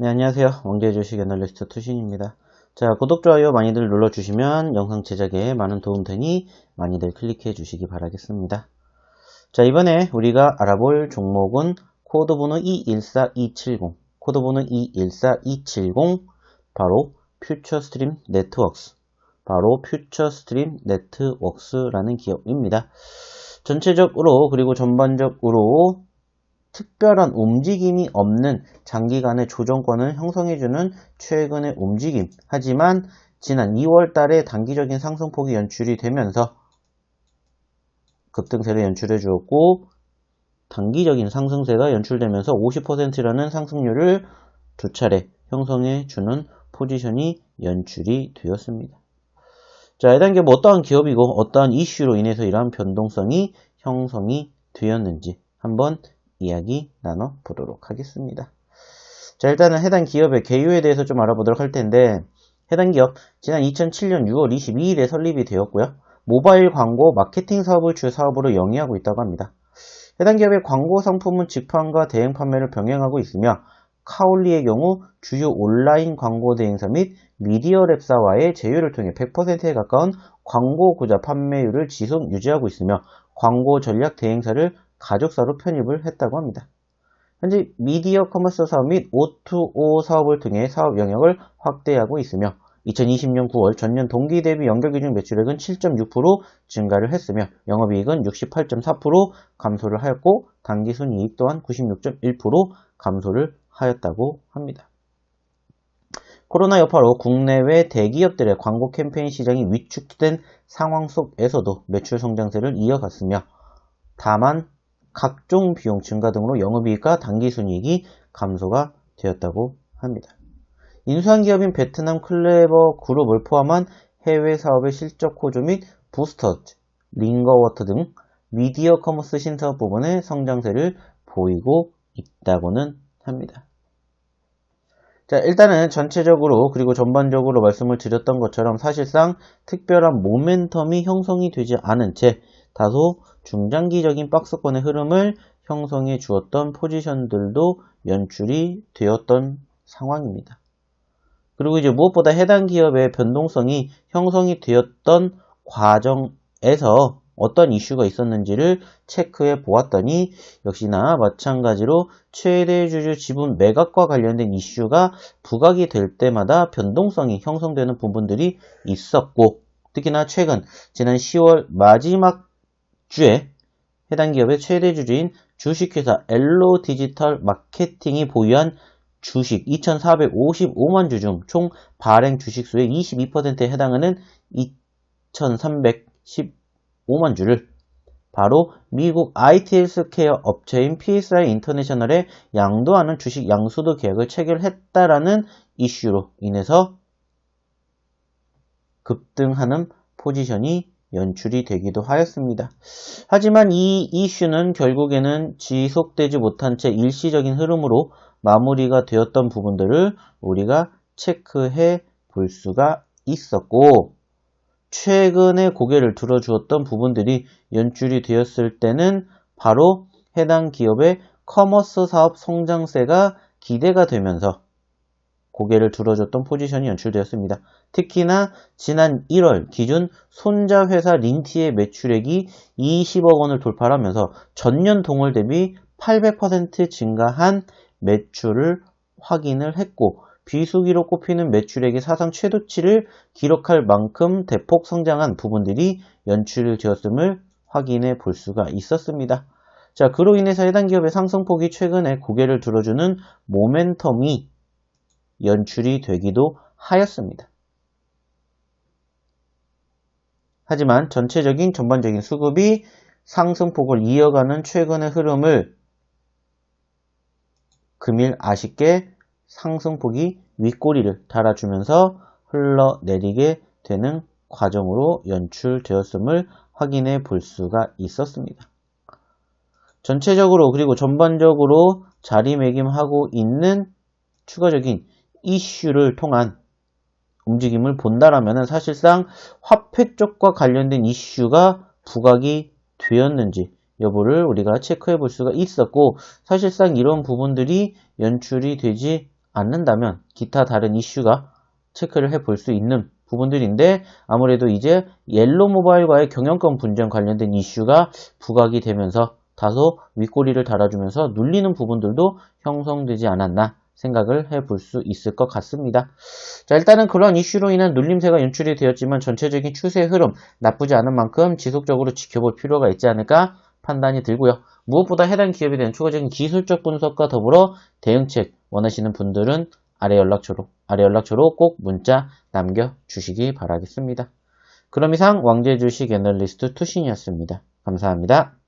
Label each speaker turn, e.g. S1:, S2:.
S1: 네, 안녕하세요. 원기의 주식 애널리스트 투신입니다. 자, 구독, 좋아요 많이들 눌러주시면 영상 제작에 많은 도움 되니 많이들 클릭해 주시기 바라겠습니다. 자, 이번에 우리가 알아볼 종목은 코드번호 214270, 코드번호 214270, 바로 퓨처스트림 네트워크스, 바로 퓨처스트림 네트워크스라는 기업입니다. 전체적으로 그리고 전반적으로 특별한 움직임이 없는 장기간의 조정권을 형성해주는 최근의 움직임. 하지만 지난 2월 달에 단기적인 상승폭이 연출이 되면서 급등세를 연출해 주었고, 단기적인 상승세가 연출되면서 50%라는 상승률을 두 차례 형성해 주는 포지션이 연출이 되었습니다. 자, 해당 기업 어떠한 기업이고 어떠한 이슈로 인해서 이러한 변동성이 형성이 되었는지 한번 이야기 나눠보도록 하겠습니다. 자, 일단은 해당 기업의 개요에 대해서 좀 알아보도록 할 텐데, 해당 기업 지난 2007년 6월 22일에 설립이 되었고요. 모바일 광고 마케팅 사업을 주 사업으로 영위하고 있다고 합니다. 해당 기업의 광고 상품은 직판과 대행 판매를 병행하고 있으며, 카올리의 경우 주요 온라인 광고 대행사 및 미디어 랩사와의 제휴를 통해 100%에 가까운 광고 구자 판매율을 지속 유지하고 있으며, 광고 전략 대행사를 가족사로 편입을 했다고 합니다. 현재 미디어 커머스 사업 및 O2O 사업을 통해 사업 영역을 확대하고 있으며 2020년 9월 전년 동기 대비 연결기준 매출액은 7.6% 증가를 했으며 영업이익은 68.4% 감소를 하였고 당기순이익 또한 96.1% 감소를 하였다고 합니다. 코로나 여파로 국내외 대기업들의 광고 캠페인 시장이 위축된 상황 속에서도 매출 성장세를 이어갔으며 다만 각종 비용 증가 등으로 영업이익과 당기순이익이 감소가 되었다고 합니다. 인수한 기업인 베트남 클레버 그룹을 포함한 해외 사업의 실적 호조 및 부스터즈, 링거워터 등 미디어 커머스 신사업 부분의 성장세를 보이고 있다고는 합니다. 자, 일단은 전체적으로 그리고 전반적으로 말씀을 드렸던 것처럼 사실상 특별한 모멘텀이 형성이 되지 않은 채 다소 중장기적인 박스권의 흐름을 형성해 주었던 포지션들도 연출이 되었던 상황입니다. 그리고 이제 무엇보다 해당 기업의 변동성이 형성이 되었던 과정에서 어떤 이슈가 있었는지를 체크해 보았더니 역시나 마찬가지로 최대 주주 지분 매각과 관련된 이슈가 부각이 될 때마다 변동성이 형성되는 부분들이 있었고, 특히나 최근 지난 10월 마지막 주에 해당 기업의 최대 주주인 주식회사 엘로 디지털 마케팅이 보유한 주식 2,455만 주 중 총 발행 주식수의 22%에 해당하는 2,315만 주를 바로 미국 IT 헬스케어 업체인 PSI 인터내셔널에 양도하는 주식 양수도 계약을 체결했다라는 이슈로 인해서 급등하는 포지션이 연출이 되기도 하였습니다. 하지만 이 이슈는 결국에는 지속되지 못한 채 일시적인 흐름으로 마무리가 되었던 부분들을 우리가 체크해 볼 수가 있었고, 최근에 고개를 들어주었던 부분들이 연출이 되었을 때는 바로 해당 기업의 커머스 사업 성장세가 기대가 되면서 고개를 들어줬던 포지션이 연출되었습니다. 특히나 지난 1월 기준 손자 회사 린티의 매출액이 20억 원을 돌파하면서 전년 동월 대비 800% 증가한 매출을 확인을 했고, 비수기로 꼽히는 매출액의 사상 최고치를 기록할 만큼 대폭 성장한 부분들이 연출되었음을 확인해 볼 수가 있었습니다. 자, 그로 인해서 해당 기업의 상승폭이 최근에 고개를 들어주는 모멘텀이 연출이 되기도 하였습니다. 하지만 전체적인 전반적인 수급이 상승폭을 이어가는 최근의 흐름을 금일 아쉽게 상승폭이 윗꼬리를 달아주면서 흘러내리게 되는 과정으로 연출되었음을 확인해 볼 수가 있었습니다. 전체적으로 그리고 전반적으로 자리매김하고 있는 추가적인 이슈를 통한 움직임을 본다라면 사실상 화폐 쪽과 관련된 이슈가 부각이 되었는지 여부를 우리가 체크해 볼 수가 있었고, 사실상 이런 부분들이 연출이 되지 않는다면 기타 다른 이슈가 체크를 해볼 수 있는 부분들인데 아무래도 이제 옐로모바일과의 경영권 분쟁 관련된 이슈가 부각이 되면서 다소 윗꼬리를 달아주면서 눌리는 부분들도 형성되지 않았나 생각을 해볼 수 있을 것 같습니다. 자, 일단은 그런 이슈로 인한 눌림세가 연출이 되었지만 전체적인 추세 흐름 나쁘지 않은 만큼 지속적으로 지켜볼 필요가 있지 않을까 판단이 들고요. 무엇보다 해당 기업에 대한 추가적인 기술적 분석과 더불어 대응책 원하시는 분들은 아래 연락처로 꼭 문자 남겨주시기 바라겠습니다. 그럼 이상 왕제주식 애널리스트 투신이었습니다. 감사합니다.